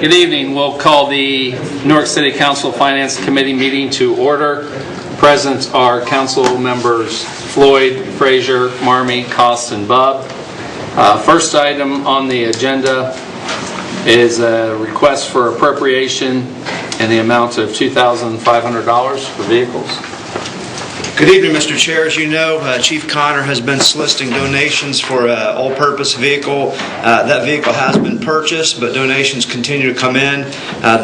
Good evening. We'll call the Newark City Council Finance Committee meeting to order. Present are council members Floyd, Frazier, Marmee, Cost, and Bubb. First item on the agenda is a request for appropriation in the amount of $2,500 for vehicles. Good evening, Mr. Chair. As you know, Chief Connor has been soliciting donations for an all-purpose vehicle. That vehicle has been purchased, but donations continue to come in.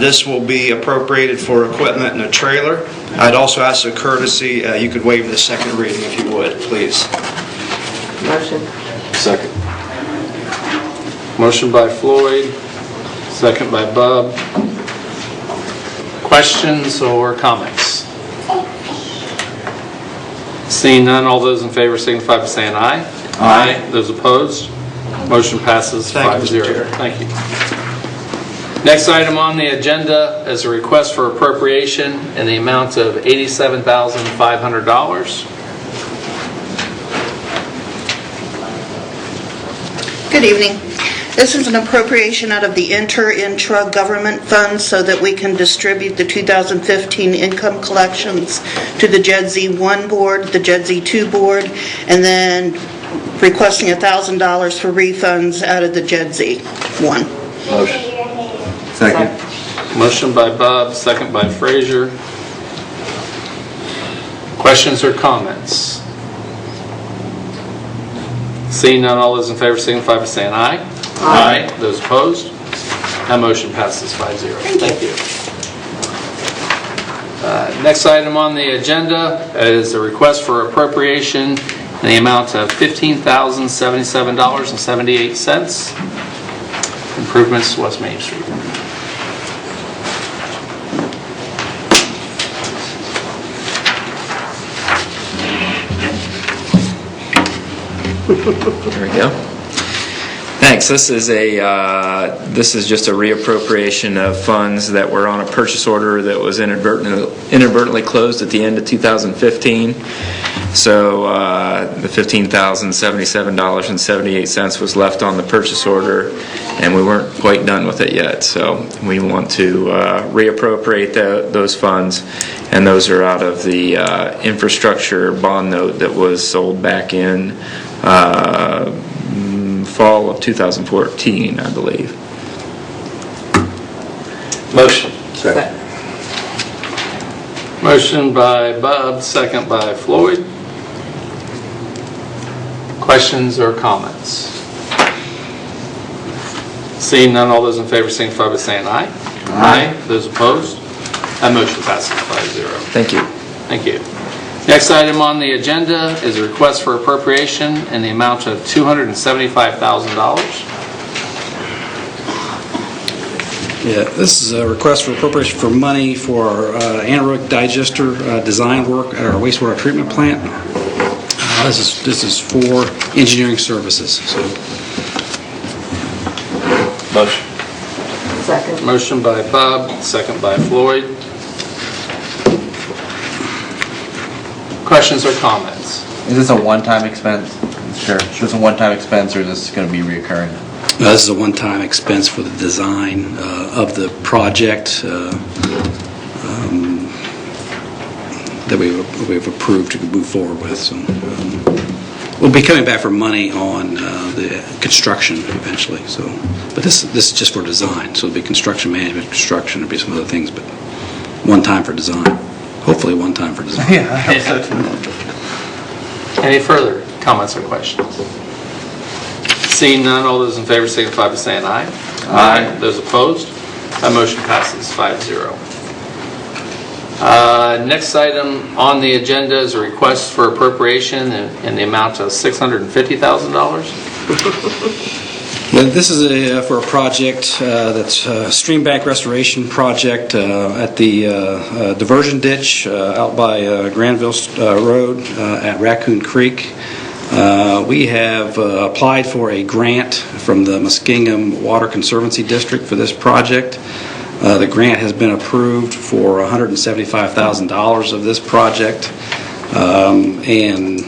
This will be appropriated for equipment and a trailer. I'd also ask a courtesy, you could waive the second reading if you would, please. Motion. Second. Motion by Floyd, second by Bubb. Questions or comments? Seeing none, all those in favor signify by saying aye. Aye. Those opposed? Motion passes 5-0. Thank you. Next item on the agenda is a request for appropriation in the amount of $87,500. Good evening. This is an appropriation out of the intra government fund so that we can distribute the 2015 income collections to the JEDZ 1 board, the JEDZ 2 board, and then requesting $1,000 for refunds out of the JEDZ 1. Motion. Second. Motion by Bubb, second by Frazier. Questions or comments? Seeing none, all those in favor signify by saying aye. Aye. Those opposed? That motion passes 5-0. Thank you. Next item on the agenda is a request for appropriation in the amount of $15,077.78. Improvements to West Main Street. There we go. Thanks. This is just a reappropriation of funds that were on a purchase order that was inadvertently closed at the end of 2015. So the $15,077.78 was left on the purchase order, and we weren't quite done with it yet. So we want to reappropriate those funds, and those are out of the infrastructure bond note that was sold back in fall of 2014, I believe. Motion. Second. Motion by Bubb, second by Floyd. Questions or comments? Seeing none, all those in favor signify by saying aye. Aye. Those opposed? That motion passes 5-0. Thank you. Thank you. Next item on the agenda is a request for appropriation in the amount of $275,000. Yeah, this is a request for appropriation for money for our anaerobic digester design work at our wastewater treatment plant. This is for engineering services. So. Motion. Second. Motion by Bubb, second by Floyd. Questions or comments? Is this a one-time expense? Sure. Is this a one-time expense, or is this going to be reoccurring? This is a one-time expense for the design of the project that we've approved to move forward with. So, we'll be coming back for money on the construction eventually. So, but this is just for design. So it'll be construction management, construction, there'll be some other things, but one time for design. Hopefully one time for design. Yeah, I hope so too. Any further comments or questions? Seeing none, all those in favor signify by saying aye. Aye. Those opposed? That motion passes 5-0. Next item on the agenda is a request for appropriation in the amount of $650,000. This is for a project that's a stream bank restoration project at the diversion ditch out by Granville Road at Raccoon Creek. We have applied for a grant from the Muskingum Water Conservancy District for this project. The grant has been approved for $175,000 of this project, and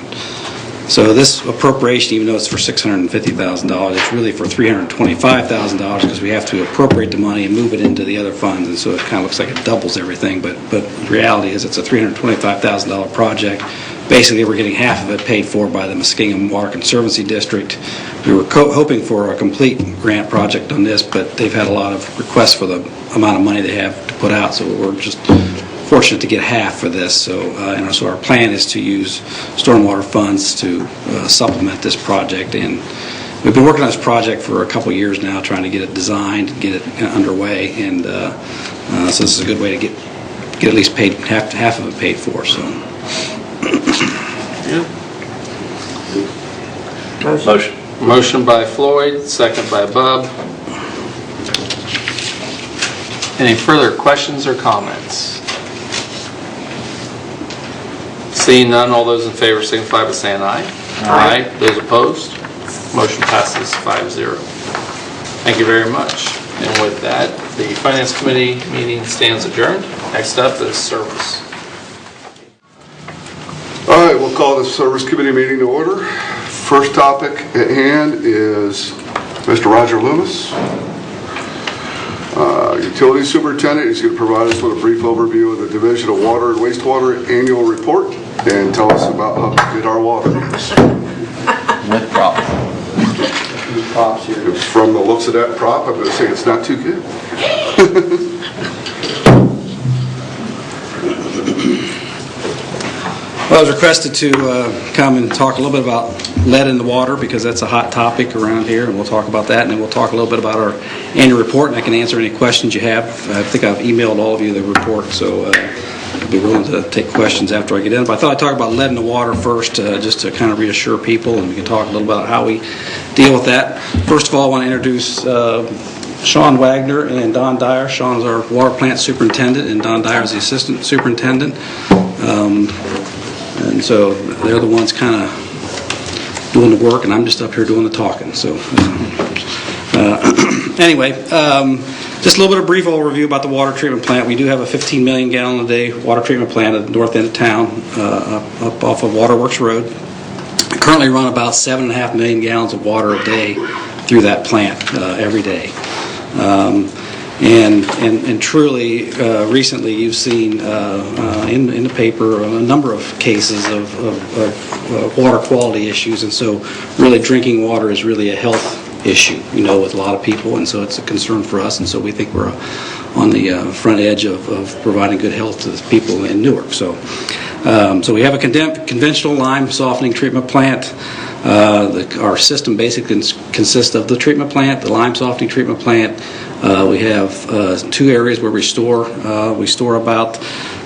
So this appropriation, even though it's for $650,000, it's really for $325,000 because we have to appropriate the money and move it into the other funds, and so it kind of looks like it doubles everything, but the reality is it's a $325,000 project. Basically, we're getting half of it paid for by the Muskingum Water Conservancy District. We were hoping for a complete grant project on this, but they've had a lot of requests for the amount of money they have to put out, so we're just fortunate to get half for this. So, so our plan is to use stormwater funds to supplement this project, and we've been working on this project for a couple years now, trying to get it designed, get it underway, and so this is a good way to get at least paid half of it paid for. So. Motion by Floyd, second by Bub. Any further questions or comments? Seeing none, all those in favor signify by saying aye. Aye. Those opposed? Motion passes 5-0. Thank you very much. And with that, the Finance Committee meeting stands adjourned. Next up is Service. All right, we'll call this Service Committee meeting to order. First topic at hand is Mr. Roger Loomis, Utility Superintendent. He's going to provide us with a brief overview of the Division of Water and Wastewater Annual Report and tell us about how good our water is. With props. From the looks of that prop, I'm going to say it's not too good. Well, I was requested to come and talk a little bit about lead in the water because that's a hot topic around here, and we'll talk about that, and then we'll talk a little bit about our annual report, and I can answer any questions you have. I think I've emailed all of you the report, so I'll be willing to take questions after I get in. But I thought I'd talk about lead in the water first, just to kind of reassure people, and we can talk a little about how we deal with that. First of all, I want to introduce Sean Wagner and Don Dyer. Sean's our water plant superintendent, and Don Dyer is the assistant superintendent. And so they're the ones kind of doing the work, and I'm just up here doing the talking. So anyway, just a little bit of brief overview about the water treatment plant. We do have a 15 million gallon a day water treatment plant at the north end of town, up off of Waterworks Road. We currently run about 7.5 million gallons of water a day through that plant every day. And truly, recently you've seen in the paper a number of cases of water quality issues, and so really drinking water is really a health issue, with a lot of people, and so it's a concern for us, and so we think we're on the front edge of providing good health to the people in Newark. So we have a conventional lime softening treatment plant. Our system basically consists of the treatment plant, the lime softening treatment plant. We have 2 areas where we store about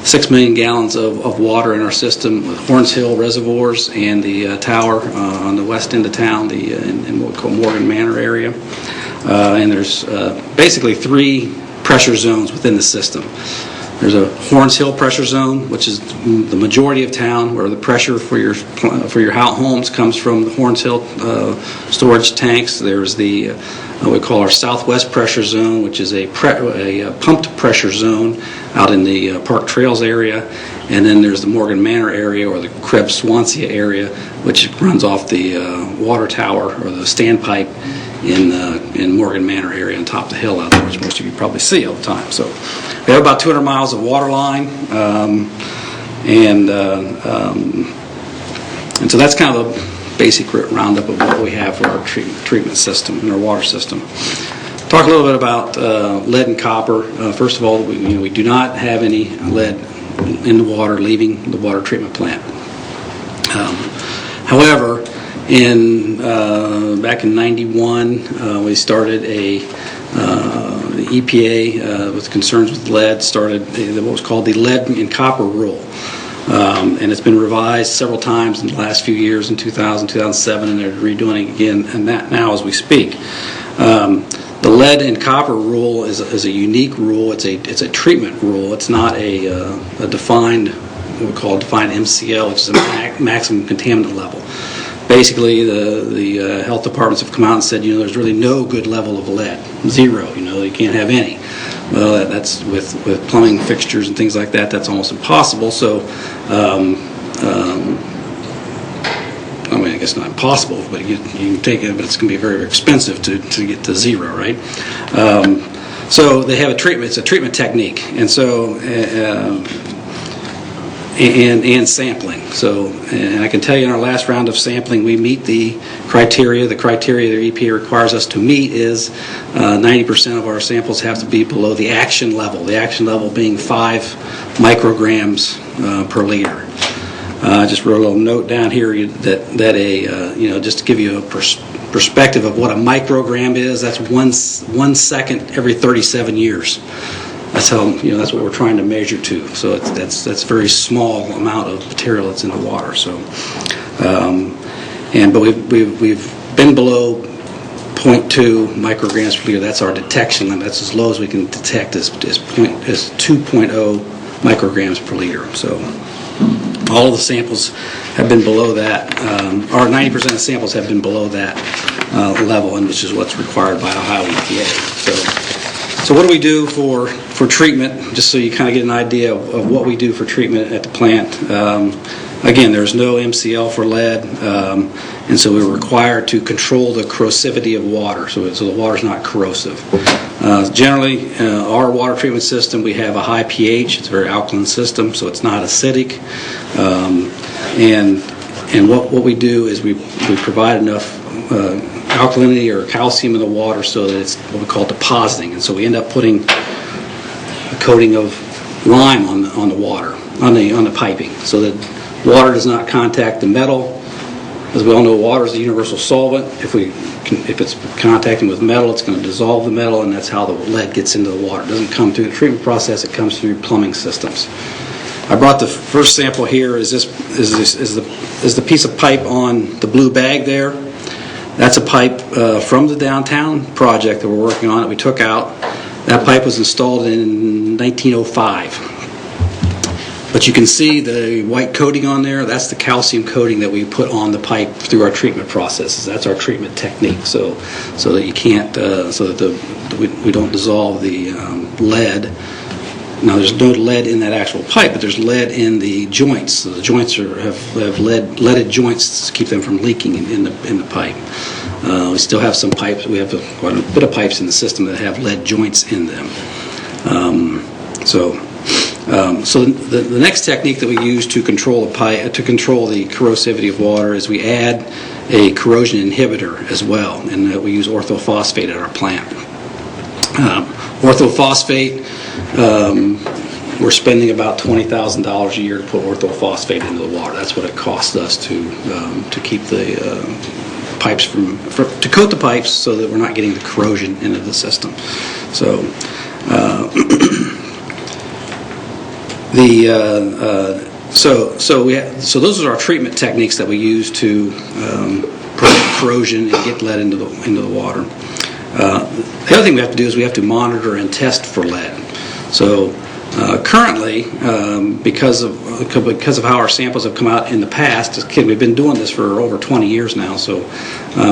6 million gallons of water in our system with Horns Hill reservoirs and the tower on the west end of town, in what we call Morgan Manor area. And there's basically 3 pressure zones within the system. There's a Horns Hill pressure zone, which is the majority of town, where the pressure for your homes comes from the Horns Hill storage tanks. There's the what we call our Southwest pressure zone, which is a pumped pressure zone out in the Park Trails area, and then there's the Morgan Manor area or the Krebs Swansea area, which runs off the water tower or the standpipe in Morgan Manor area on top of the hill out there, which most of you probably see all the time. So we have about 200 miles of water line, and so that's kind of a basic roundup of what we have for our treatment system and our water system. Talk a little bit about lead and copper. First of all, we do not have any lead in the water leaving the water treatment plant. However, back in '91, we started the EPA with concerns with lead started what was called the lead and copper rule. And it's been revised several times in the last few years, in 2000, 2007, and they're redoing it again, and that now as we speak. The lead and copper rule is a unique rule. It's a treatment rule. It's not a defined, what we call defined MCL, which is a maximum contaminant level. Basically, the health departments have come out and said, there's really no good level of lead, 0. You can't have any. Well, that's with plumbing fixtures and things like that. That's almost impossible. So, I mean, I guess not impossible, but you can take it, but it's going to be very, very expensive to get to zero, right? So they have a treatment. It's a treatment technique, and so and sampling. So, and I can tell you, in our last round of sampling, we meet the criteria. The criteria the EPA requires us to meet is 90% of our samples have to be below the action level. The action level being 5 micrograms per liter. I just wrote a little note down here that just to give you a perspective of what a microgram is. That's one second every 37 years. That's how, that's what we're trying to measure to. So that's a very small amount of material that's in the water. So, but we've been below 0.2 micrograms per liter. That's our detection limit. That's as low as we can detect is 2.0 micrograms per liter. So all of the samples have been below that, or 90% of the samples have been below that level, and which is what's required by Ohio EPA. So what do we do for treatment, just so you kind of get an idea of what we do for treatment at the plant. Again, there's no MCL for lead, and so we're required to control the corrosivity of water, so the water's not corrosive. Generally, our water treatment system, we have a high pH. It's a very alkaline system, so it's not acidic. And what we do is we provide enough alkalinity or calcium in the water so that it's what we call depositing, and so we end up putting a coating of lime on the water, on the piping, so that water does not contact the metal. As we all know, water is a universal solvent. If it's contacting with metal, it's going to dissolve the metal, and that's how the lead gets into the water. It doesn't come through the treatment process; it comes through plumbing systems. I brought the first sample here. Is the piece of pipe on the blue bag there? That's a pipe from the downtown project that we're working on that we took out. That pipe was installed in 1905. But you can see the white coating on there. That's the calcium coating that we put on the pipe through our treatment processes. That's our treatment technique, so that you can't, so that we don't dissolve the lead. Now, there's no lead in that actual pipe, but there's lead in the joints. So the joints have leaded joints to keep them from leaking in the pipe. We still have some pipes. We have quite a bit of pipes in the system that have lead joints in them. So the next technique that we use to control the corrosivity of water is we add a corrosion inhibitor as well, and we use orthophosphate at our plant. Orthophosphate, we're spending about $20,000 a year to put orthophosphate into the water. That's what it costs us to keep the pipes to coat the pipes so that we're not getting the corrosion into the system. So so those are our treatment techniques that we use to prevent corrosion and get lead into the water. The other thing we have to do is we have to monitor and test for lead. So currently, because of how our samples have come out in the past, we've been doing this for over 20 years now. So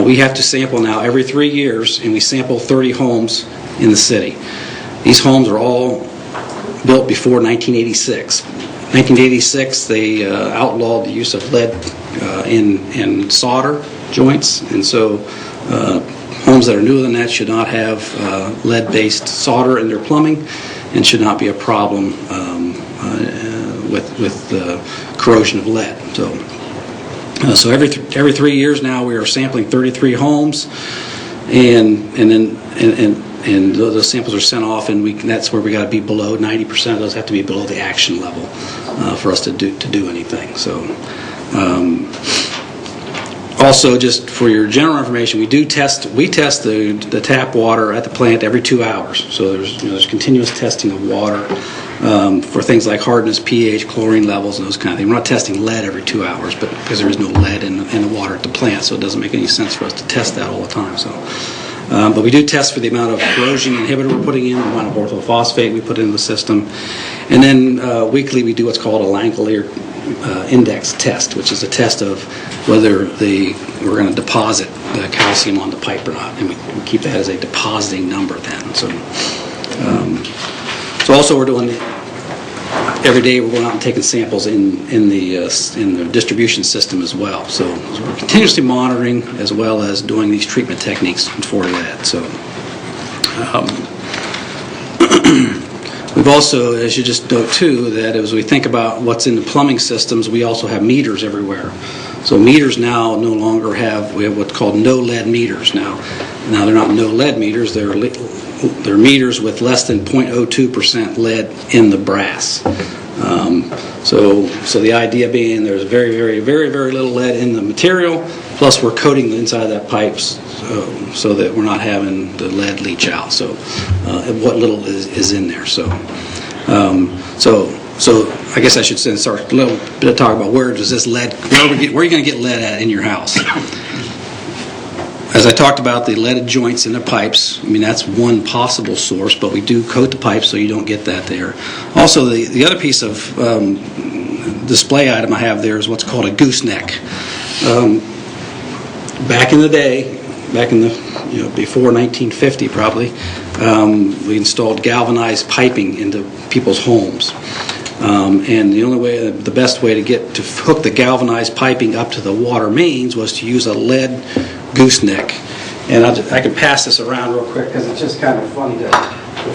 we have to sample now every 3 years, and we sample 30 homes in the city. These homes are all built before 1986. 1986, they outlawed the use of lead in solder joints, and so homes that are newer than that should not have lead-based solder in their plumbing and should not be a problem with corrosion of lead. So every 3 years now we are sampling 33 homes, and those samples are sent off, and that's where we got to be below 90%. Of those have to be below the action level for us to do anything. So. Also, just for your general information, we test the tap water at the plant every 2 hours. So there's continuous testing of water for things like hardness, pH, chlorine levels, and those kind of things. We're not testing lead every 2 hours, but because there is no lead in the water at the plant, so it doesn't make any sense for us to test that all the time. So, but we do test for the amount of corrosion inhibitor we're putting in, the amount of orthophosphate we put into the system, and then weekly we do what's called a Langolier index test, which is a test of whether we're going to deposit the calcium on the pipe or not, and we keep that as a depositing number then. So also we're doing every day we're going out and taking samples in the distribution system as well. So we're continuously monitoring as well as doing these treatment techniques for lead. So we've also, as you just note too, that as we think about what's in the plumbing systems, we also have meters everywhere. So meters now no longer we have what's called no lead meters now. Now they're not no lead meters, they're meters with less than 0.02% lead in the brass. So the idea being there's very, very, very, very little lead in the material, plus we're coating the inside of that pipe so that we're not having the lead leach out. So what little is in there. So I guess I should start a little bit of talk about where does this lead, where are you going to get lead at in your house? As I talked about the leaded joints in the pipes, I mean that's one possible source, but we do coat the pipes so you don't get that there. Also, the other piece of display item I have there is what's called a gooseneck. Back in the day, before 1950 probably, we installed galvanized piping into people's homes. And the best way to hook the galvanized piping up to the water mains was to use a lead gooseneck. And I can pass this around real quick because it's just kind of funny to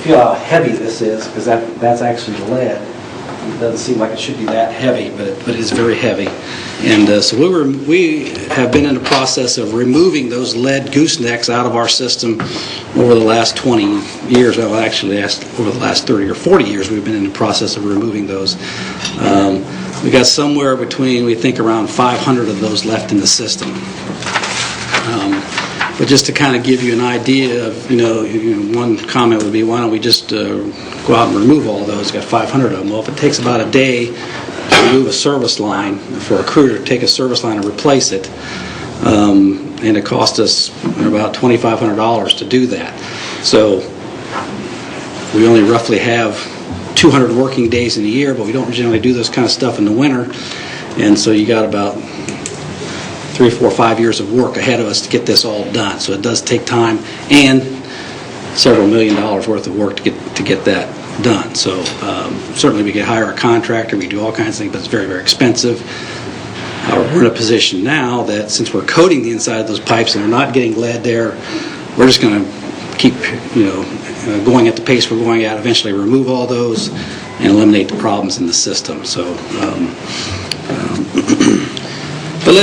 feel how heavy this is, because that's actually lead. It doesn't seem like it should be that heavy, but it is very heavy. And so we have been in the process of removing those lead goosenecks out of our system over the last 20 years. Well, actually, over the last 30 or 40 years, we've been in the process of removing those. We got somewhere between, we think, around 500 of those left in the system. But just to kind of give you an idea of, one comment would be, why don't we just go out and remove all those? Got 500 of them. Well, if it takes about a day to remove a service line, for a crew to take a service line and replace it, and it cost us about $2,500 to do that. So we only roughly have 200 working days in a year, but we don't generally do this kind of stuff in the winter. And so you got about 3, 4, 5 years of work ahead of us to get this all done. So it does take time and several $1 million worth of work to get that done. So certainly we could hire a contractor, we do all kinds of things, but it's very, very expensive. We're in a position now that since we're coating the inside of those pipes and they're not getting lead there, we're just going to keep going at the pace we're going at, eventually remove all those and eliminate the problems in the system. So but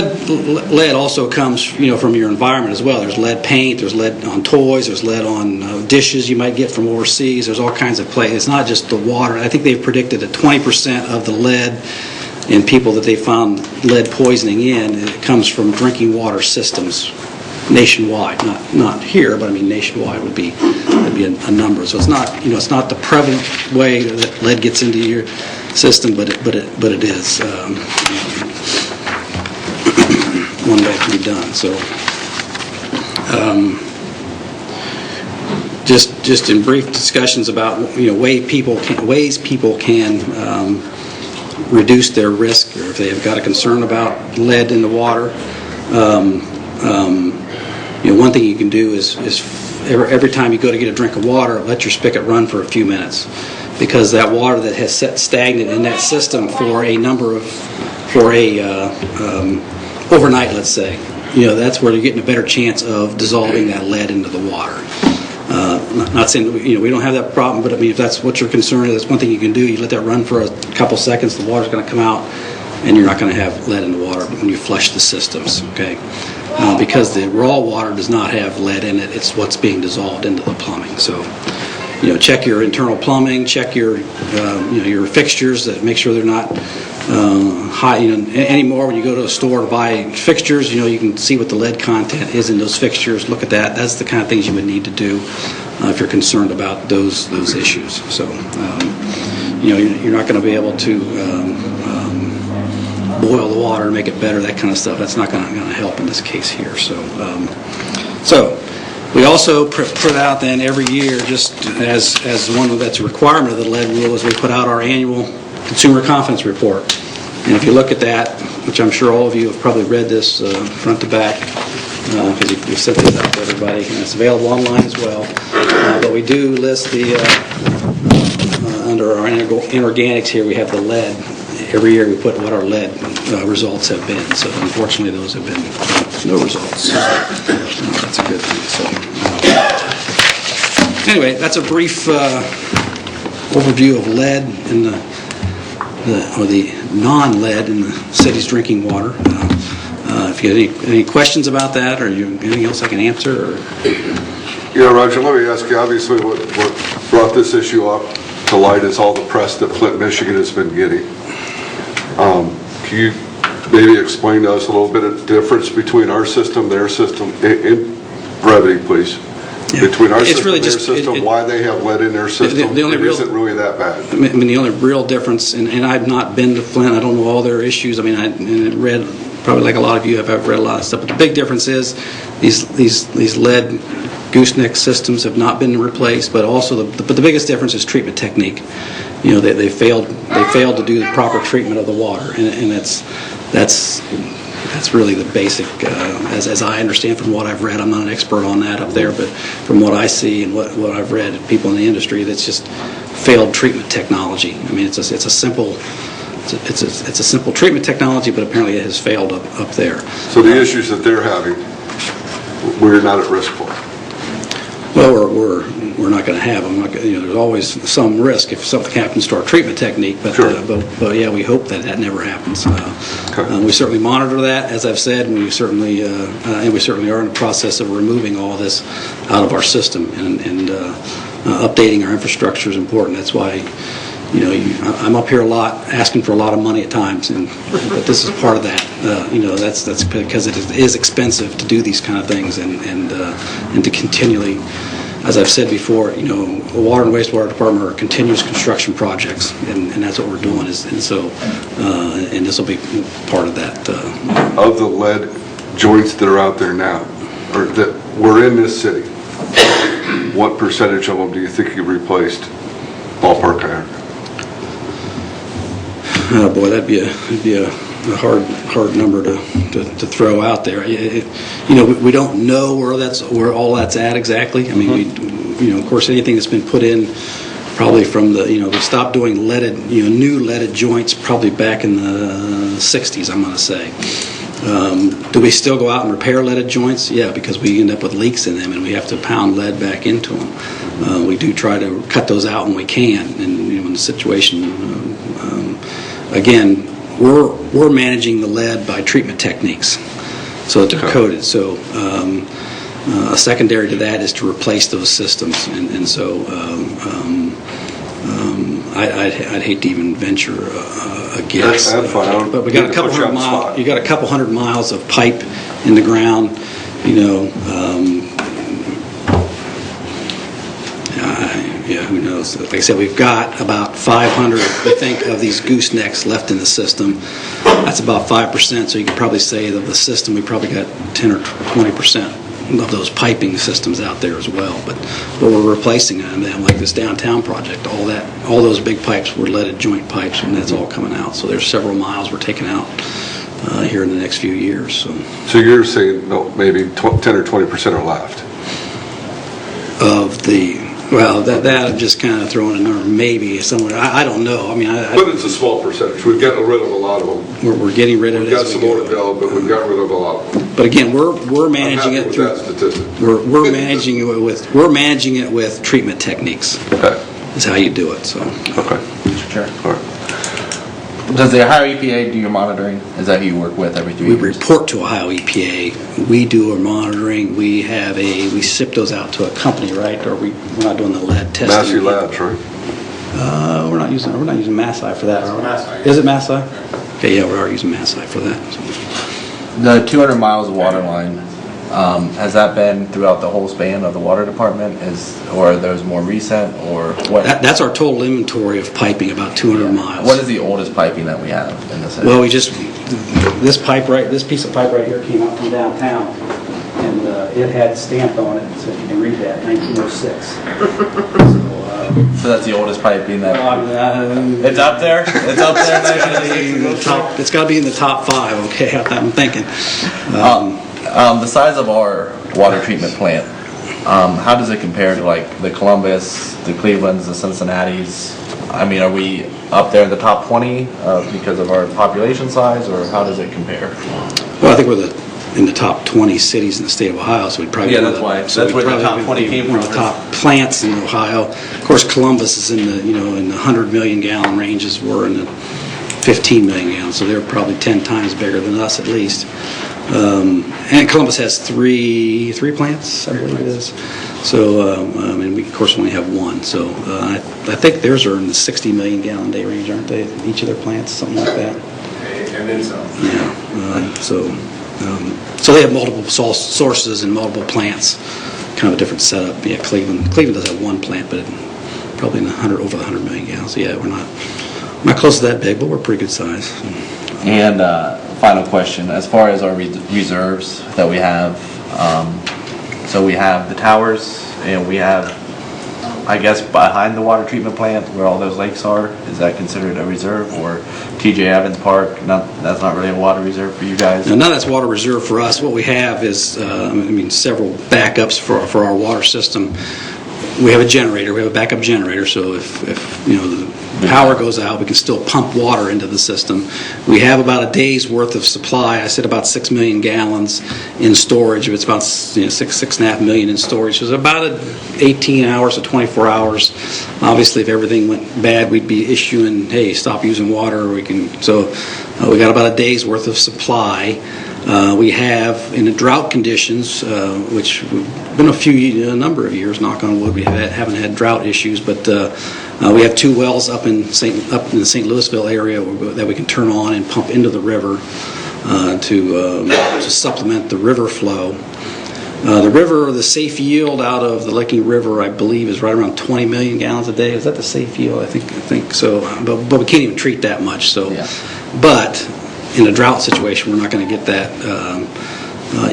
lead also comes, from your environment as well. There's lead paint, there's lead on toys, there's lead on dishes you might get from overseas. There's all kinds of play. It's not just the water. I think they've predicted that 20% of the lead in people that they found lead poisoning it comes from drinking water systems nationwide. Not here, but I mean nationwide would be a number. So it's not it's not the prevalent way that lead gets into your system, but it is. One way to be done. So, just in brief discussions about ways people can reduce their risk, or if they have got a concern about lead in the water. One thing you can do is every time you go to get a drink of water, let your spigot run for a few minutes, because that water that has set stagnant in that system for overnight, let's say, that's where you're getting a better chance of dissolving that lead into the water. Not saying we don't have that problem, but I mean, if that's what your concern is, that's one thing you can do. You let that run for a couple seconds, the water's going to come out, and you're not going to have lead in the water when you flush the systems. Okay, because the raw water does not have lead in it; it's what's being dissolved into the plumbing. So, check your internal plumbing, check your your fixtures, that make sure they're not high. Anymore when you go to a store to buy fixtures, you can see what the lead content is in those fixtures. Look at that. That's the kind of things you would need to do if you're concerned about those issues. So you're not going to be able to boil the water and make it better, that kind of stuff. That's not going to help in this case here. So we also put out then every year, just as one that's a requirement of the lead rule, is we put out our annual Consumer Confidence Report. And if you look at that, which I'm sure all of you have probably read this front to back, because you've sent this out to everybody, and it's available online as well. But we do list the under our inorganics here, we have the lead. Every year we put what our lead results have been. So unfortunately, those have been no results. So, that's a good thing. So anyway, that's a brief overview of lead in the non-lead in the city's drinking water. If you have any questions about that, or anything else I can answer? Or? Yeah, Roger, let me ask you, obviously what brought this issue up to light is all the press that Flint, Michigan has been getting. Can you maybe explain to us a little bit of the difference between our system, their system, in brevity, please? Yeah. Between our system and their system, why they have lead in their system, it isn't really that bad. I mean, the only real difference, and I've not been to Flint, I don't know all their issues. I mean, I read, probably like a lot of you have, I've read a lot of stuff, but the big difference is these lead gooseneck systems have not been replaced, but also but the biggest difference is treatment technique. You know, they failed to do the proper treatment of the water, and that's really the basic, as I understand from what I've read. I'm not an expert on that up there, but from what I see and what I've read, people in the industry, that's just failed treatment technology. I mean, it's a simple treatment technology, but apparently it has failed up there. So the issues that they're having, we're not at risk for. Well, we're not going to have them. There's always some risk if something happens to our treatment technique, but sure. But yeah, we hope that never happens. Okay. We certainly monitor that, as I've said, and we certainly are in the process of removing all this out of our system, and updating our infrastructure is important. That's why. I'm up here a lot, asking for a lot of money at times, but this is part of that. That's because it is expensive to do these kind of things, and to continually, as I've said before, the water and wastewater department are continuous construction projects, and that's what we're doing. And this will be part of that. Of the lead joints that are out there now, or that were in this city, what percentage of them do you think you replaced? Ballpark iron. Oh boy, that'd be a hard number to throw out there. We don't know where all that's at exactly. I mean, of course, anything that's been put in probably from we stopped doing new leaded joints probably back in the 60s, I'm going to say. Do we still go out and repair leaded joints? Yeah, because we end up with leaks in them, and we have to pound lead back into them. We do try to cut those out when we can, and in the situation. Again, we're managing the lead by treatment techniques, so they're coated. So a secondary to that is to replace those systems, and so I'd hate to even venture a guess. That's fine. But we got a couple hundred miles. You got a couple hundred miles of pipe in the ground. Yeah, who knows? Like I said, we've got about 500, we think, of these goosenecks left in the system. That's about 5%, so you could probably say that of the system, we probably got 10 or 20% of those piping systems out there as well. But we're replacing them, like this downtown project. All those big pipes were leaded joint pipes, and that's all coming out. So there's several miles we're taking out here in the next few years. So you're saying maybe 10 or 20% are left? Of the... Well, that I'm just kind of throwing a number, maybe somewhere. I don't know. I mean, but it's a small percentage. We've gotten rid of a lot of them. We're getting rid of it. We've got some more to go, but we've gotten rid of a lot of them. But again, we're managing it through. That statistic. We're managing it with treatment techniques. Okay. Is how you do it. So. Okay. Mr. Chair. All right. Does the Ohio EPA do your monitoring? Is that who you work with every 3 years? We report to Ohio EPA. We do our monitoring. We ship those out to a company, right? Or we're not doing the lead testing. Massey Labs, right? We're not using Massey for that. Is it Massey? Okay, yeah, we are using Massey for that. So. The 200 miles of water line, has that been throughout the whole span of the water department? Or are those more recent, or what? That's our total inventory of piping, about 200 miles. What is the oldest piping that we have in the city? Well, this piece of pipe right here came out from downtown, and it had stamped on it, so you can read that, 1906. So that's the oldest piping that... it's up there? It's up there? It's got to be in the top 5, okay, I'm thinking. The size of our water treatment plant, how does it compare to like the Columbus, the Clevelands, the Cincinnatis? I mean, are we up there in the top 20 because of our population size, or how does it compare? Well, I think we're in the top 20 cities in the state of Ohio, so we'd probably... Yeah, that's why. That's where the top 20 came from. One of the top plants in Ohio. Of course, Columbus is in the, in the 100 million gallon ranges. We're in the 15 million gallons, so they're probably 10 times bigger than us at least. And Columbus has three plants, I believe it is. So, and we of course only have one. So I think theirs are in the 60 million gallon day range, aren't they? Each of their plants, something like that. And then some. Yeah. So they have multiple sources and multiple plants. Kind of a different setup. Yeah, Cleveland does have one plant, but probably in over the 100 million gallons. So yeah, we're not close to that big, but we're pretty good size. And final question, as far as our reserves that we have, so we have the towers, and we have, I guess, behind the water treatment plant where all those lakes are. Is that considered a reserve, or TJ Evans Park? That's not really a water reserve for you guys? No, none of that's water reserve for us. What we have is, several backups for our water system. We have a generator. We have a backup generator, so if the power goes out, we can still pump water into the system. We have about a day's worth of supply. I said about 6 million gallons in storage. It's about 6.5 million in storage. So it's about 18 hours to 24 hours. Obviously, if everything went bad, we'd be issuing, hey, stop using water. We got about a day's worth of supply. We have, in the drought conditions, which have been a number of years, knock on wood, we haven't had drought issues, but we have 2 wells up in the St. Louisville area that we can turn on and pump into the river to supplement the river flow. The safe yield out of the Licking River, I believe, is right around 20 million gallons a day. Is that the safe yield? I think so. But we can't even treat that much. So, yeah. But in a drought situation, we're not going to get that.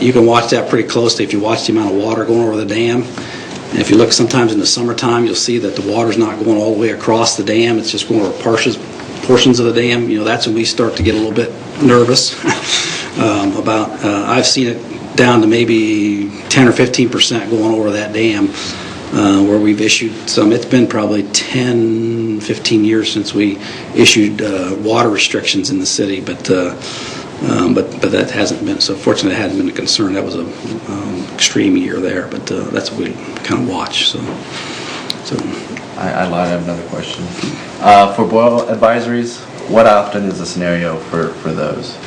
You can watch that pretty closely if you watch the amount of water going over the dam. And if you look sometimes in the summertime, you'll see that the water's not going all the way across the dam. It's just going over portions of the dam. That's when we start to get a little bit nervous about. I've seen it down to maybe 10 or 15% going over that dam, where we've issued some. It's been probably 10, 15 years since we issued water restrictions in the city, but that hasn't been. So fortunately, it hasn't been a concern. That was an extreme year there, but that's what we kind of watch. So. I lied. I have another question. For boil advisories, what often is the scenario for those?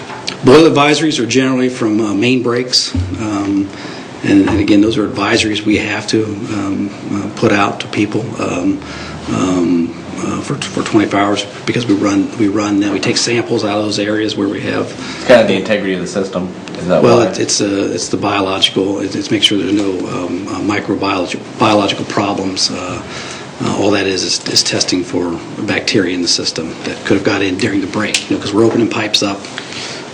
Boil advisories are generally from main breaks. And again, those are advisories we have to put out to people for 24 hours because we run them. We take samples out of those areas where we have. It's kind of the integrity of the system. Is that well, it's the biological. It's make sure there's no biological problems. All that is testing for bacteria in the system that could have got in during the break. Because we're opening pipes up.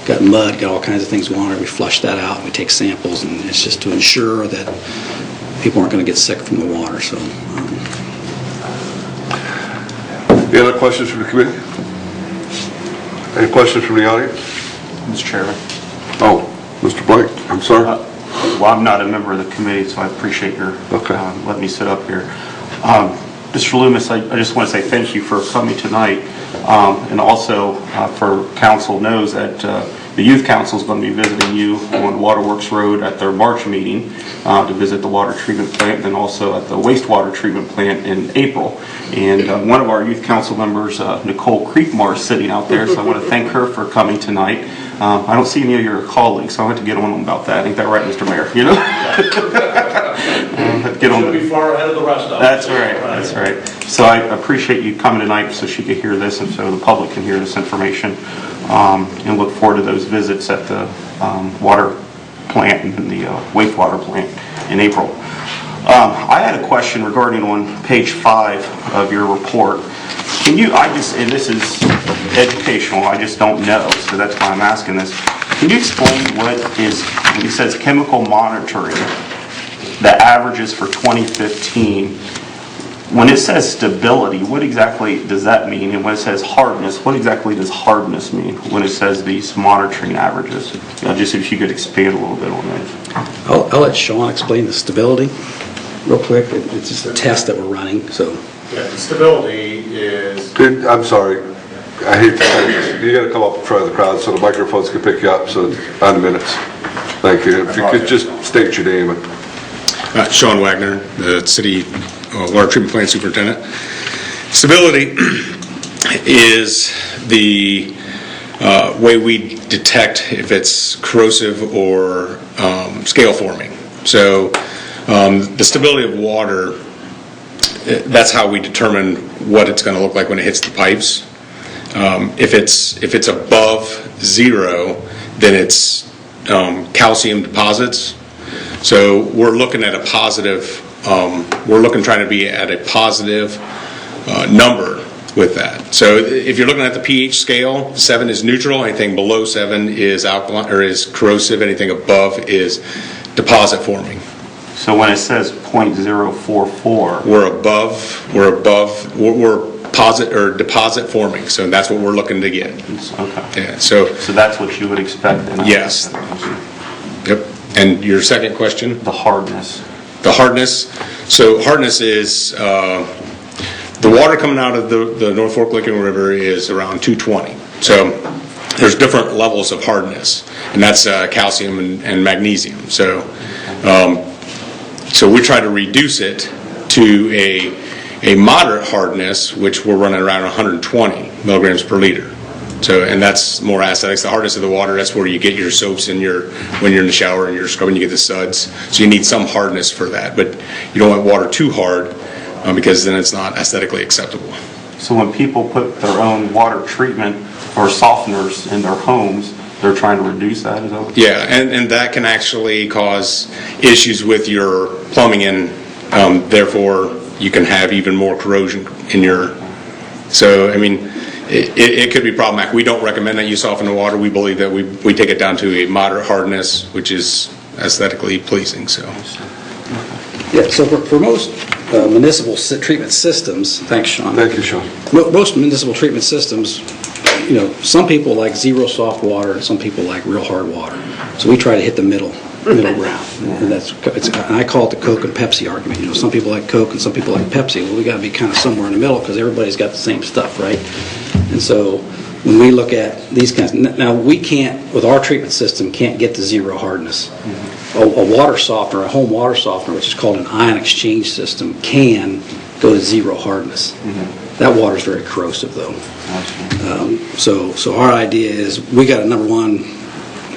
Got mud, got all kinds of things going on. We flush that out. We take samples, and it's just to ensure that people aren't going to get sick from the water. So, Any other questions from the committee? Any questions from the audience? Mr. Chairman. Oh, Mr. Blake, I'm sorry. Well, I'm not a member of the committee, so I appreciate your letting me sit up here. Mr. Loomis, I just want to say thank you for coming tonight, and also for council knows that the youth council is going to be visiting you on Waterworks Road at their March meeting to visit the water treatment plant, and also at the wastewater treatment plant in April. And one of our youth council members, Nicole Creekmar, is sitting out there, so I want to thank her for coming tonight. I don't see any of your colleagues, so I have to get on them about that. Ain't that right, Mr. Mayor? You know? Get on. She'll be far ahead of the rest of us. That's right. That's right. So I appreciate you coming tonight so she could hear this and so the public can hear this information, and look forward to those visits at the water plant and the wastewater plant in April. I had a question regarding on page 5 of your report. Can you, and this is educational, I just don't know, so that's why I'm asking this. Can you explain what is, when it says chemical monitoring, the averages for 2015, when it says stability, what exactly does that mean? And when it says hardness, what exactly does hardness mean when it says these monitoring averages? Just if you could expand a little bit on that. I'll let Sean explain the stability. real quick. It's just a test that we're running, so. Yeah, the stability is, Dude, I'm sorry. I hate to say this. You got to come up in front of the crowd so the microphones can pick you up so on the minutes. Thank you. If you could just state your name. Sean Wagner, the city water treatment plant superintendent. Stability is the way we detect if it's corrosive or scale forming. So the stability of water, that's how we determine what it's going to look like when it hits the pipes. If it's above 0, then it's calcium deposits. So we're looking at a positive. Trying to be at a positive number with that. So if you're looking at the pH scale, 7 is neutral. Anything below 7 is alkaline or is corrosive. Anything above is deposit forming. So when it says .044, We're deposit forming. So that's what we're looking to get. okay. Yeah. So that's what you would expect. yes. Yep. And your second question? The hardness. The hardness. So hardness is the water coming out of the North Fork Licking River is around 220. So there's different levels of hardness, and that's calcium and magnesium. So we try to reduce it to a moderate hardness, which we're running around 120 milligrams per liter. So, and that's more aesthetics. The hardness of the water, that's where you get your soaps when you're in the shower and you're scrubbing, you get the suds. So you need some hardness for that, but you don't want water too hard because then it's not aesthetically acceptable. So when people put their own water treatment or softeners in their homes, they're trying to reduce that, is that what? Yeah, and that can actually cause issues with your plumbing, and therefore you can have even more corrosion in your. So I mean, it could be problematic. We don't recommend that you soften the water. We believe that we take it down to a moderate hardness, which is aesthetically pleasing. So. Yeah, so for most municipal treatment systems, thanks, Sean. Thank you, Sean. Most municipal treatment systems, some people like zero soft water and some people like real hard water. So we try to hit the middle ground. And and I call it the Coke and Pepsi argument. Some people like Coke and some people like Pepsi. Well, we got to be kind of somewhere in the middle because everybody's got the same stuff, right? And so when we look at these kinds, now we can't, with our treatment system, can't get to zero hardness. A water softener, a home water softener, which is called an ion exchange system, can go to zero hardness. That water is very corrosive, though. So our idea is we got to, number one,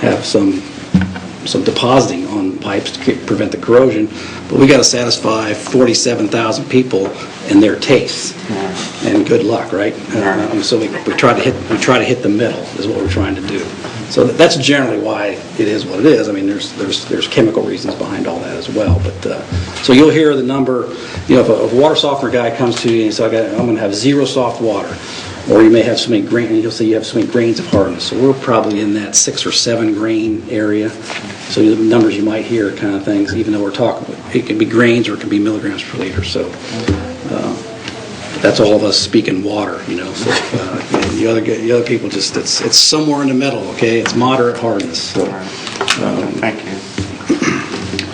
have some depositing on pipes to prevent the corrosion, but we got to satisfy 47,000 people and their tastes. And good luck, right? So we try to hit the middle is what we're trying to do. So that's generally why it is what it is. I mean, there's chemical reasons behind all that as well. But so you'll hear the number. If a water softener guy comes to you and says, "I'm going to have zero soft water," or you may have so many grains, and you'll say you have so many grains of hardness. So we're probably in that 6 or 7 grain area. So the numbers you might hear, kind of things, even though we're talking, it can be grains or it can be milligrams per liter. So. That's all of us speaking water, So the other people just it's somewhere in the middle, okay? It's moderate hardness. So, Thank you.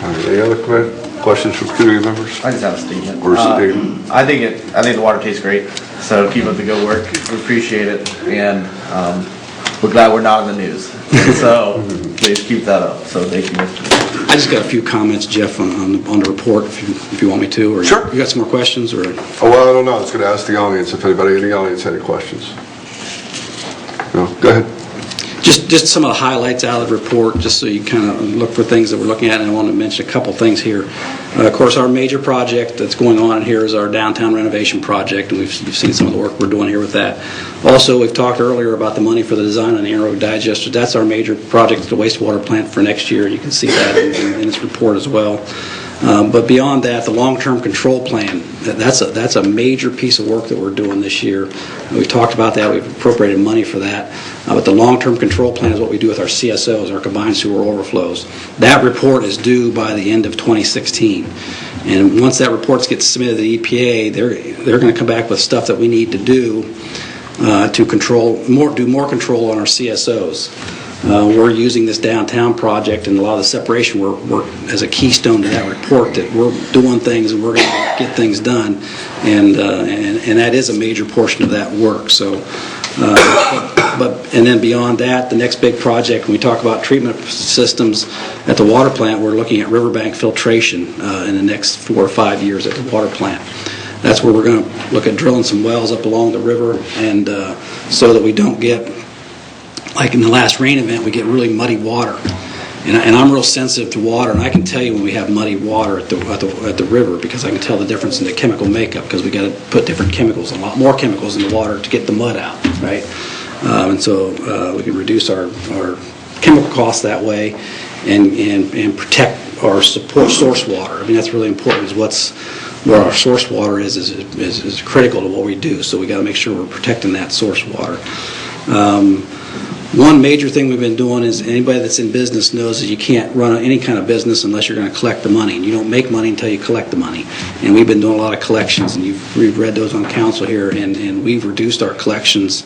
All right, any other questions from community members? I just have a statement. Or statement? I think the water tastes great. So keep up the good work. We appreciate it, and we're glad we're not in the news. So please keep that up. So thank you, Mr. I just got a few comments, Jeff, on the report, if you want me to. Or Sure. You got some more questions, or? Oh, well, I don't know. I was going to ask the audience if anybody in the audience had any questions. No, go ahead. Just some of the highlights out of the report, just so you kind of look for things that we're looking at, and I want to mention a couple things here. Of course, our major project that's going on here is our downtown renovation project, and you've seen some of the work we're doing here with that. Also, we've talked earlier about the money for the design on the anaerobic digester. That's our major project at the wastewater plant for next year. You can see that in its report as well. But beyond that, the long-term control plan, that's a major piece of work that we're doing this year. We've talked about that. We've appropriated money for that. But the long-term control plan is what we do with our CSOs, our combined sewer overflows. That report is due by the end of 2016. And once that report gets submitted to the EPA, they're going to come back with stuff that we need to do to do more control on our CSOs. we're using this downtown project and a lot of the separation work as a keystone to that report, that we're doing things and we're going to get things done, and that is a major portion of that work. So, and then beyond that, the next big project, when we talk about treatment systems at the water plant, we're looking at riverbank filtration in the next 4 or 5 years at the water plant. That's where we're going to look at drilling some wells up along the river, and so that we don't get, like in the last rain event, we get really muddy water. And I'm real sensitive to water, and I can tell you when we have muddy water at the river, because I can tell the difference in the chemical makeup, because we got to put different chemicals, a lot more chemicals in the water to get the mud out, right? And so we can reduce our chemical costs that way, and protect our support source water. I mean, that's really important. Is where our source water is critical to what we do. So we got to make sure we're protecting that source water. One major thing we've been doing is, anybody that's in business knows that you can't run any kind of business unless you're going to collect the money. And you don't make money until you collect the money. And we've been doing a lot of collections, and we've read those on council here, and we've reduced our collections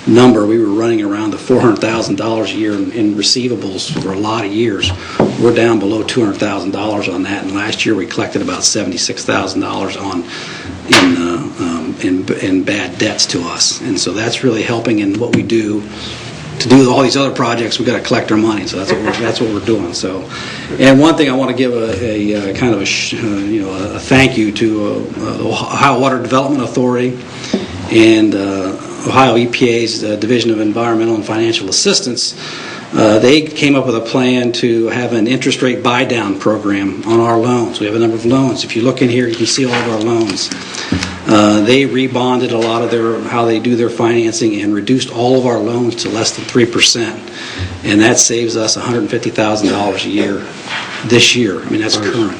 number. We were running around the $400,000 a year in receivables for a lot of years. We're down below $200,000 on that, and last year we collected about $76,000 in bad debts to us. And so that's really helping in what we do. To do all these other projects, we've got to collect our money, so that's what we're doing. So, and one thing I want to give a kind of a thank you to the Ohio Water Development Authority and Ohio EPA's Division of Environmental and Financial Assistance. They came up with a plan to have an interest rate buy-down program on our loans. We have a number of loans. If you look in here, you can see all of our loans. They rebonded a lot of how they do their financing and reduced all of our loans to less than 3%. And that saves us $150,000 a year this year. I mean, that's current.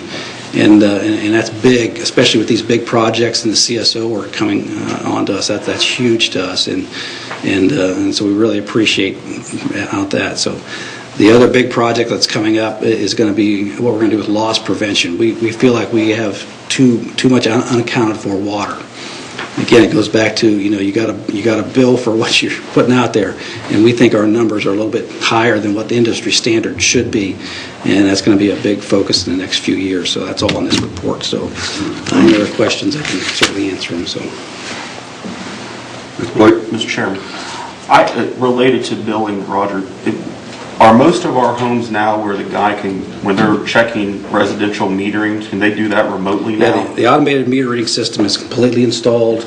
And that's big, especially with these big projects and the CSO work coming on to us. That's huge to us. And so we really appreciate that. So the other big project that's coming up is going to be what we're going to do with loss prevention. We feel like we have too much unaccounted for water. Again, it goes back to, you got to bill for what you're putting out there, and we think our numbers are a little bit higher than what the industry standard should be, and that's going to be a big focus in the next few years. So that's all in this report. So any other questions, I can certainly answer them. So, Mr. Chairman, related to billing, Roger, are most of our homes now where the guy can, when they're checking residential metering, can they do that remotely now? Yeah, the automated meter reading system is completely installed,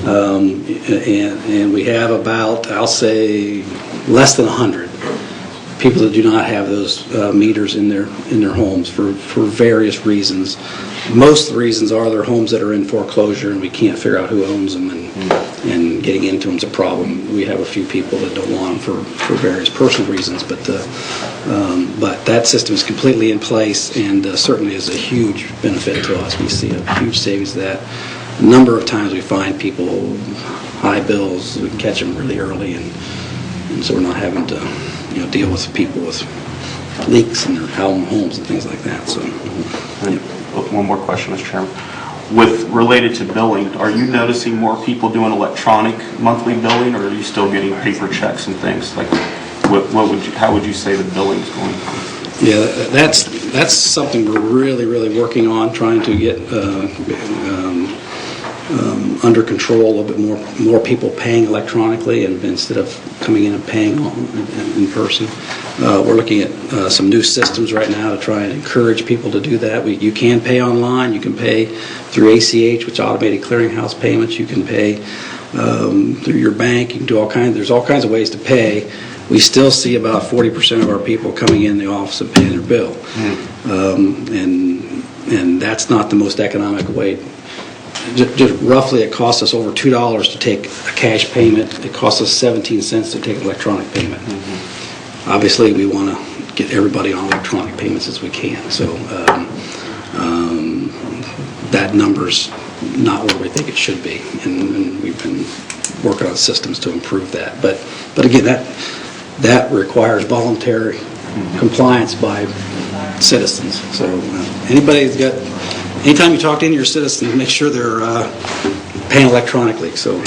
and we have about, I'll say, less than 100 people that do not have those meters in their homes for various reasons. Most of the reasons are their homes that are in foreclosure, and we can't figure out who owns them, and getting into them is a problem. We have a few people that don't want them for various personal reasons, but that system is completely in place, and certainly is a huge benefit to us. We see a huge savings to that. A number of times we find people high bills, we catch them really early, and so we're not having to deal with people with leaks in their homes and things like that. So, yeah. One more question, Mr. Chairman. Related to billing, are you noticing more people doing electronic monthly billing, or are you still getting paper checks and things? Like, how would you say the billing's going? Yeah, that's something we're really working on, trying to get under control, a little bit more people paying electronically, and instead of coming in and paying in person. We're looking at some new systems right now to try and encourage people to do that. You can pay online. You can pay through ACH, which is automated clearinghouse payments. You can pay through your bank. You can do there's all kinds of ways to pay. We still see about 40% of our people coming in the office and paying their bill. And that's not the most economic way. Just roughly, it costs us over $2 to take a cash payment. It costs us 17 cents to take an electronic payment. Obviously, we want to get everybody on electronic payments as we can. So that number's not where we think it should be, and we've been working on systems to improve that. But again, that requires voluntary compliance by citizens. So anytime you talk to any of your citizens, make sure they're paying electronically. So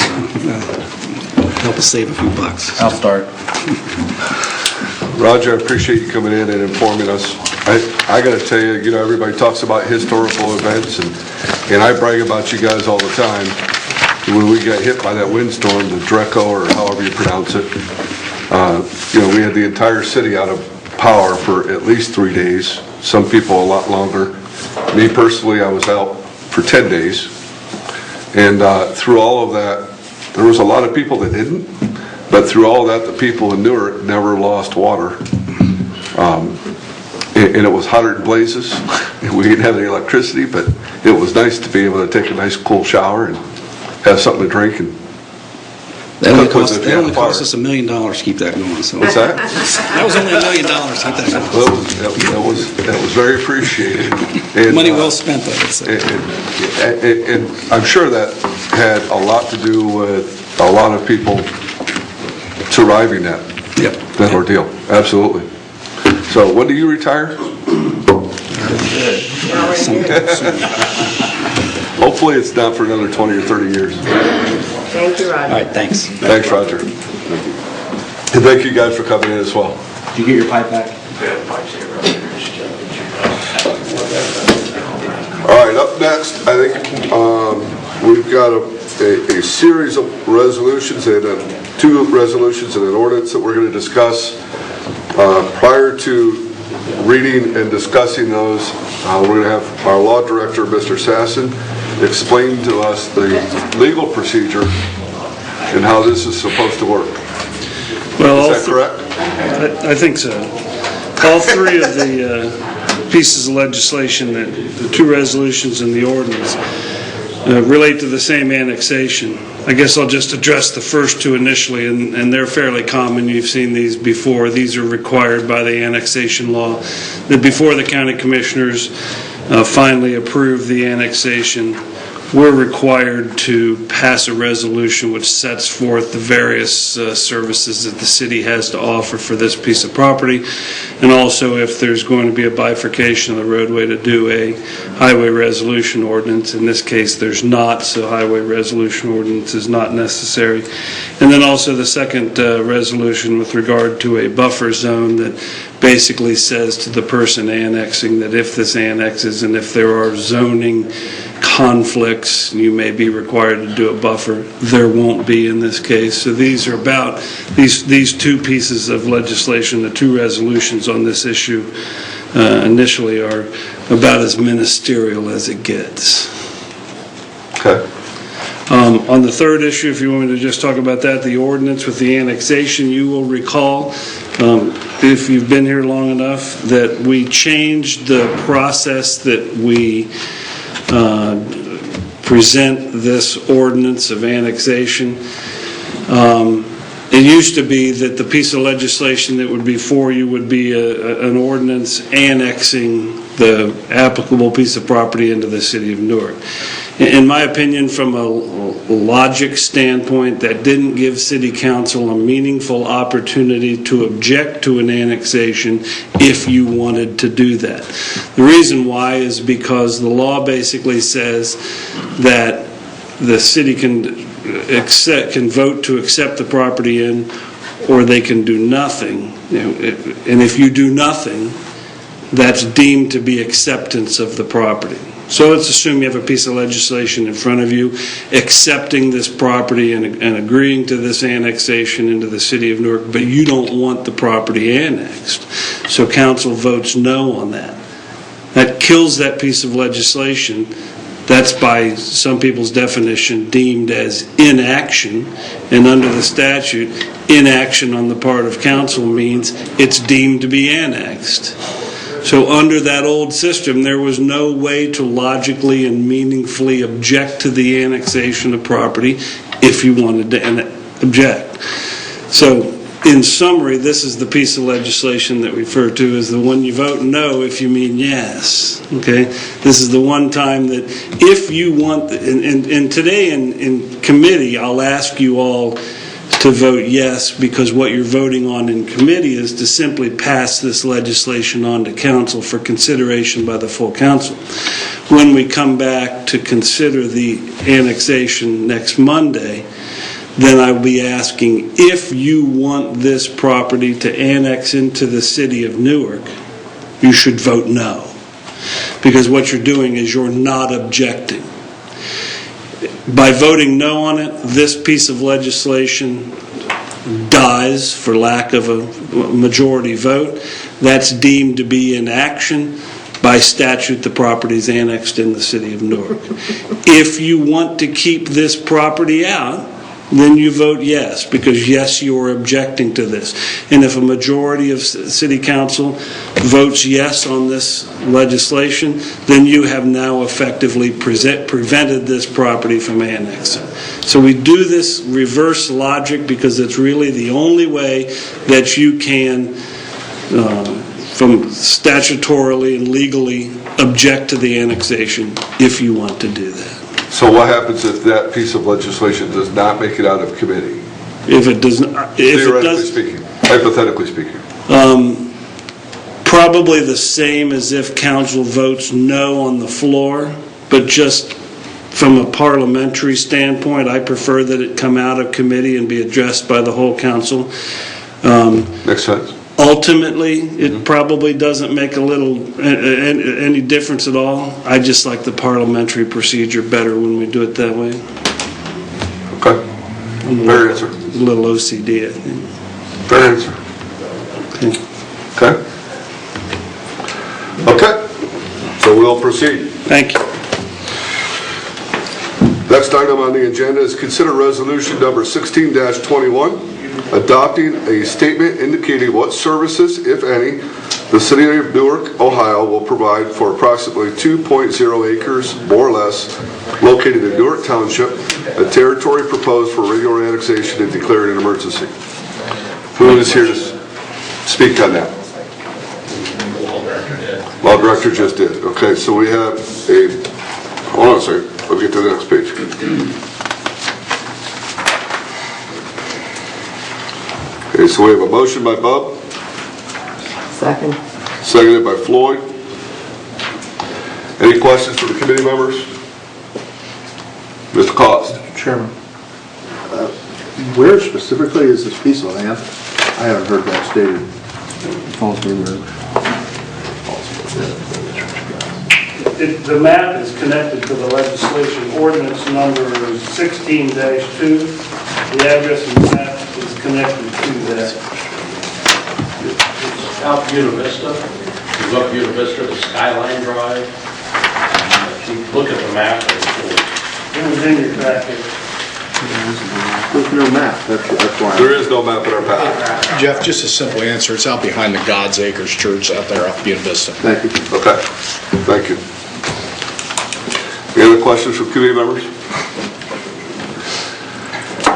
help us save a few bucks. I'll start. Roger, I appreciate you coming in and informing us. I got to tell you, everybody talks about historical events, and I brag about you guys all the time. When we got hit by that windstorm, the Dreco, or however you pronounce it, we had the entire city out of power for at least 3 days. Some people a lot longer. Me personally, I was out for 10 days. And through all of that, there was a lot of people that didn't. But through all that, the people in Newark never lost water. And it was hotter than blazes. We didn't have any electricity, but it was nice to be able to take a nice cool shower and have something to drink. And That only cost us $1 million to keep that going. So. What's that? That was only $1 million to keep that going. That was very appreciated. And, money well spent, I would say. And I'm sure that had a lot to do with a lot of people surviving that ordeal. Absolutely. So when do you retire? Hopefully it's not for another 20 or 30 years. Thank you, Roger. All right, thanks. Thanks, Roger. And thank you guys for coming in as well. Did you get your pipe back? All right, up next, I think we've got a series of resolutions and 2 resolutions and an ordinance that we're going to discuss. Prior to reading and discussing those, we're going to have our law director, Mr. Sasson, explain to us the legal procedure and how this is supposed to work. Well, is that correct? I think so. All 3 of the pieces of legislation, the 2 resolutions and the ordinance, relate to the same annexation. I guess I'll just address the first 2 initially, and they're fairly common. You've seen these before. These are required by the annexation law. That before the county commissioners finally approve the annexation, we're required to pass a resolution which sets forth the various services that the city has to offer for this piece of property, and also if there's going to be a bifurcation of the roadway, to do a highway resolution ordinance. In this case, there's not, so highway resolution ordinance is not necessary. And then also the second resolution with regard to a buffer zone that basically says to the person annexing that if this annexes and if there are zoning conflicts, you may be required to do a buffer. There won't be in this case. So these are about, these 2 pieces of legislation, the 2 resolutions on this issue initially are about as ministerial as it gets. Okay. On the third issue, if you want me to just talk about that, the ordinance with the annexation, you will recall, if you've been here long enough, that we changed the process that we present this ordinance of annexation. It used to be that the piece of legislation that would be for you would be an ordinance annexing the applicable piece of property into the city of Newark. In my opinion, from a logic standpoint, that didn't give City Council a meaningful opportunity to object to an annexation if you wanted to do that. The reason why is because the law basically says that the city can vote to accept the property in, or they can do nothing. And if you do nothing, that's deemed to be acceptance of the property. So let's assume you have a piece of legislation in front of you accepting this property and agreeing to this annexation into the city of Newark, but you don't want the property annexed. So council votes no on that. That kills that piece of legislation. That's by some people's definition deemed as inaction, and under the statute, inaction on the part of council means it's deemed to be annexed. So under that old system, there was no way to logically and meaningfully object to the annexation of property if you wanted to object. So in summary, this is the piece of legislation that we refer to as the one you vote no if you mean yes. Okay, this is the one time that if you want, and today in committee, I'll ask you all to vote yes, because what you're voting on in committee is to simply pass this legislation on to council for consideration by the full council. When we come back to consider the annexation next Monday, then I will be asking if you want this property to annex into the city of Newark, you should vote no. Because what you're doing is you're not objecting. By voting no on it, this piece of legislation dies for lack of a majority vote. That's deemed to be in action. By statute, the property is annexed in the city of Newark. If you want to keep this property out, then you vote yes, because yes, you are objecting to this. And if a majority of city council votes yes on this legislation, then you have now effectively prevented this property from annexing. So we do this reverse logic because it's really the only way that you can, from statutorily and legally, object to the annexation if you want to do that. So what happens if that piece of legislation does not make it out of committee? If it does not, Theoretically speaking, hypothetically speaking. Probably the same as if council votes no on the floor, but just from a parliamentary standpoint, I prefer that it come out of committee and be addressed by the whole council. Makes sense. Ultimately, it probably doesn't make any difference at all. I just like the parliamentary procedure better when we do it that way. Okay. Fair answer. A little OCD, I think. Fair answer. Okay. Okay. So we'll proceed. Thank you. Next item on the agenda is consider resolution number 16-21. Adopting a statement indicating what services, if any, the city of Newark, Ohio will provide for approximately 2.0 acres, more or less, located in Newark Township, a territory proposed for regular annexation and declaring an emergency. Who is here to speak on that? Law Director just did. Okay, so we have hold on a second, let's get to the next page. Okay, so we have a motion by Bub. Second. Seconded by Floyd. Any questions from the committee members? Mr. Cost. Chairman, where specifically is this piece of land? I haven't heard that stated. The map is connected to the legislation, ordinance number 16-2. The address of the map is connected to that. It's out Buena Vista. You go up Buena Vista to Skyline Drive. If you look at the map, It was in your package. There's no map, that's why. There is no map in our packet. Jeff, just a simple answer. It's out behind the God's Acres Church out there off Buena Vista. Thank you. Okay, thank you. Any other questions from committee members?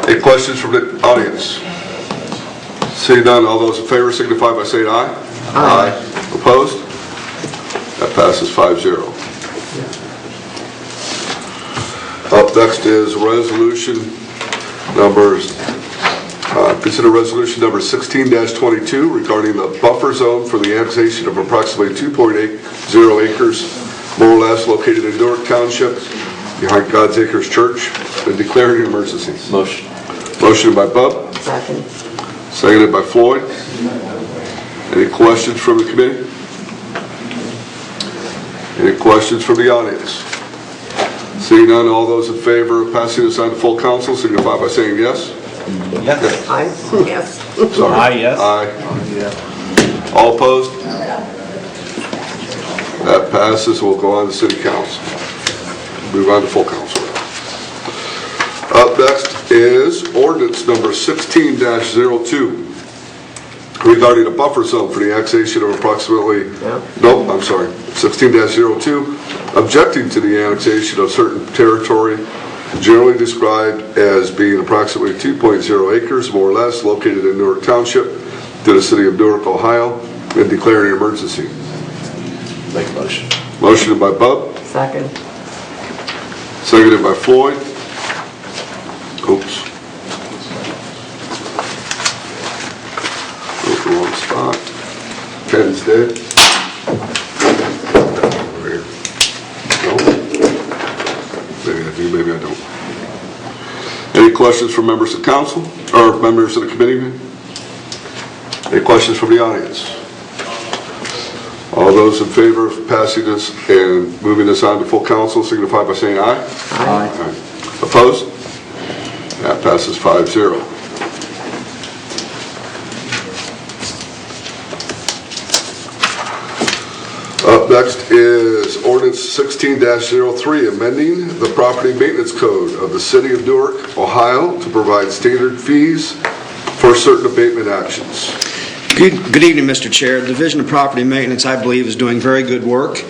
Any questions from the audience? Seeing none, all those in favor signify by saying aye. Aye. Opposed? That passes 5-0. Up next is resolution numbers, consider resolution number 16-22 regarding the buffer zone for the annexation of approximately 2.80 acres, more or less, located in Newark Township, behind God's Acres Church, and declaring an emergency. Motion. Motion by Bub. Second. Seconded by Floyd. Any questions from the committee? Any questions from the audience? Seeing none, all those in favor of passing this on to full council signify by saying yes. Yes. Aye. Yes. Sorry. Aye, yes. Aye. All opposed? That passes. We'll go on to city council. Move on to full council. Up next is ordinance number 16-02 regarding a buffer zone for the annexation of approximately, 16-02, objecting to the annexation of certain territory generally described as being approximately 2.0 acres, more or less, located in Newark Township to the city of Newark, Ohio, and declaring an emergency. Make a motion. Motion by Bub. Second. Seconded by Floyd. Oops. Go the wrong spot. Pen's dead. Over here. No? Maybe I do, maybe I don't. Any Any questions from members of council or members of the committee? Any questions from the audience? All those in favor of passing this and moving this on to full council signify by saying aye. Aye. Opposed? That passes 5-0. Up next is ordinance 16-03, amending the property maintenance code of the city of Newark, Ohio to provide standard fees for certain abatement actions. Good evening, Mr. Chair. The Division of Property Maintenance, I believe, is doing very good work.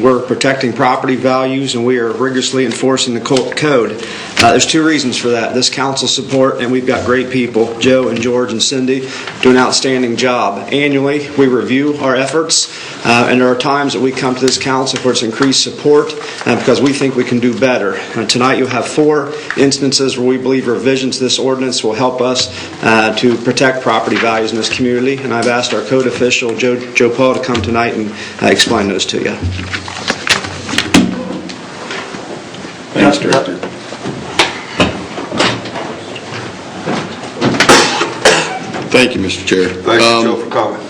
We're protecting property values, and we are rigorously enforcing the code. There's two reasons for that. This council support, and we've got great people, Joe and George and Cindy, do an outstanding job. Annually, we review our efforts, and there are times that we come to this council for its increased support because we think we can do better. Tonight, you'll have 4 instances where we believe revisions to this ordinance will help us to protect property values in this community. And I've asked our code official, Joe Paul, to come tonight and explain those to you. Thanks, Director. Thank you, Mr. Chair. Thank you, Joe, for coming.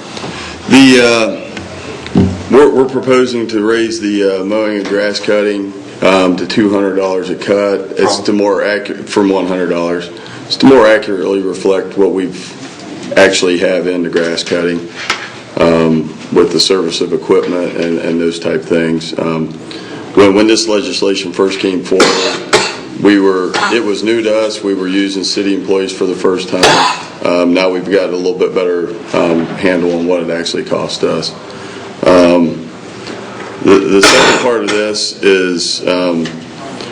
We're proposing to raise the mowing and grass cutting to $200 a cut. It's to more accurate from $100. It's to more accurately reflect what we've actually have in the grass cutting with the service of equipment and those type things. When this legislation first came forward, it was new to us. We were using city employees for the first time. Now we've got a little bit better handle on what it actually cost us. The second part of this is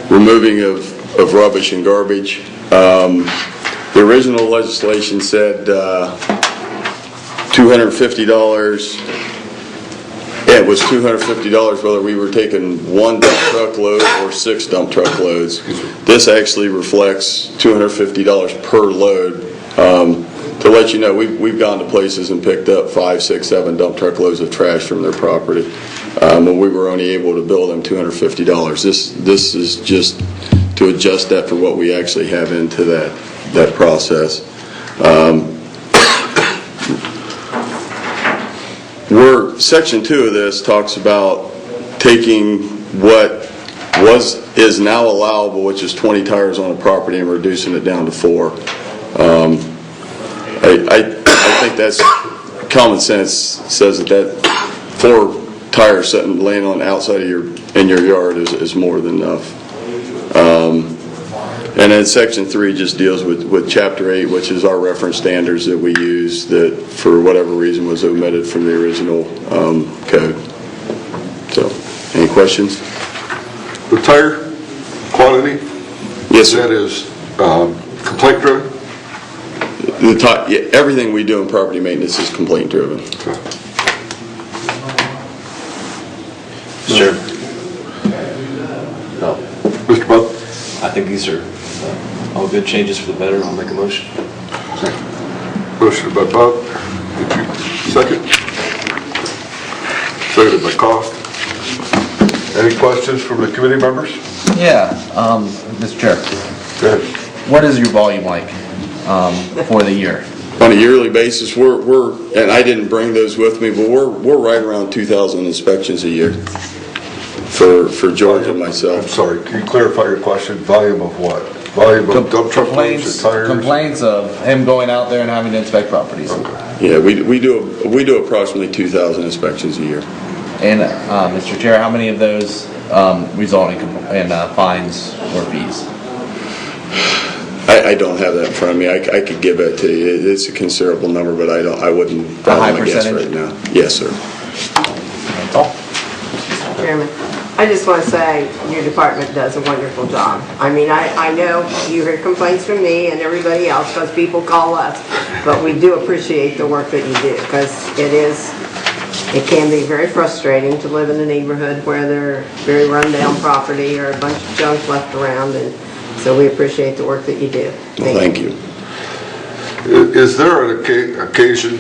removing of rubbish and garbage. The original legislation said $250. It was $250 whether we were taking 1 dump truck load or 6 dump truck loads. This actually reflects $250 per load. To let you know, we've gone to places and picked up 5, 6, 7 dump truck loads of trash from their property. When we were only able to bill them $250. This is just to adjust that for what we actually have into that process. Section 2 of this talks about taking what is now allowable, which is 20 tires on a property, and reducing it down to 4. I think that's common sense says that 4 tires sitting laying on the outside of your yard is more than enough. And then Section 3 just deals with Chapter 8, which is our reference standards that we use that, for whatever reason, was omitted from the original code. So, any questions? The tire quantity? Yes, sir. That is complaint driven? Everything we do in property maintenance is complaint driven. Okay. Sure. No. Mr. Bub? I think these are all good changes for the better. I'll make a motion. Motion by Bub. Did you second? Seconded by Cost. Any questions from the committee members? Yeah, Mr. Chair. Go ahead. What is your volume like for the year? On a yearly basis, we're and I didn't bring those with me, but we're right around 2,000 inspections a year for George and myself. I'm sorry, can you clarify your question? Volume of what? Volume of dump truck loads or tires? Complaints of him going out there and having to inspect properties. Okay. Yeah, we do approximately 2,000 inspections a year. And Mr. Chair, how many of those result in fines or fees? I don't have that in front of me. I could give that to you. It's a considerable number, but I wouldn't. A high guess percentage? right now. Yes, sir. That's all. Chairman, I just want to say your department does a wonderful job. I mean, I know you hear complaints from me and everybody else because people call us, but we do appreciate the work that you do because it can be very frustrating to live in a neighborhood where there's very run-down property or a bunch of junk left around, and so we appreciate the work that you do. Thank you. Is there an occasion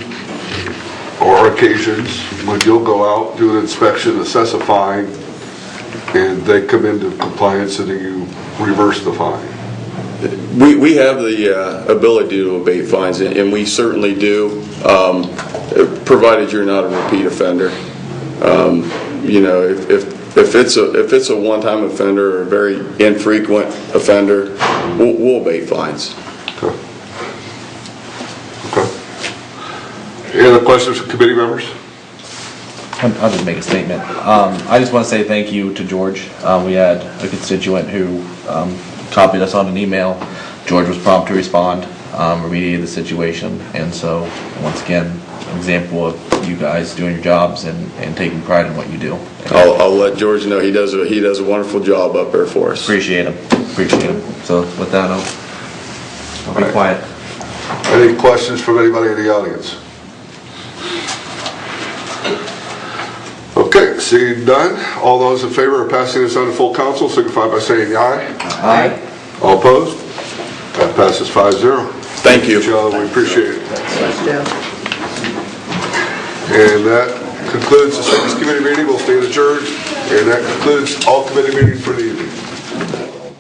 or occasions when you'll go out, do an inspection, assess a fine, and they come into compliance and then you reverse the fine? We have the ability to abate fines, and we certainly do, provided you're not a repeat offender. If it's a one-time offender or a very infrequent offender, we'll abate fines. Okay. Any other questions from committee members? I'll just make a statement. I just want to say thank you to George. We had a constituent who copied us on an email. George was prompt to respond, remediated the situation, and so once again, an example of you guys doing your jobs and taking pride in what you do. I'll let George know he does a wonderful job up there for us. Appreciate him. So with that, I'll be quiet. Any questions from anybody in the audience? Okay, seeing none, all those in favor of passing this on to full council signify by saying aye. Aye. All opposed? That passes 5-0. Thank you. Gentlemen, we appreciate it. Thanks, Joe. And that concludes the Cities Committee meeting. We'll stand adjourned. And that concludes all committee meetings for the evening.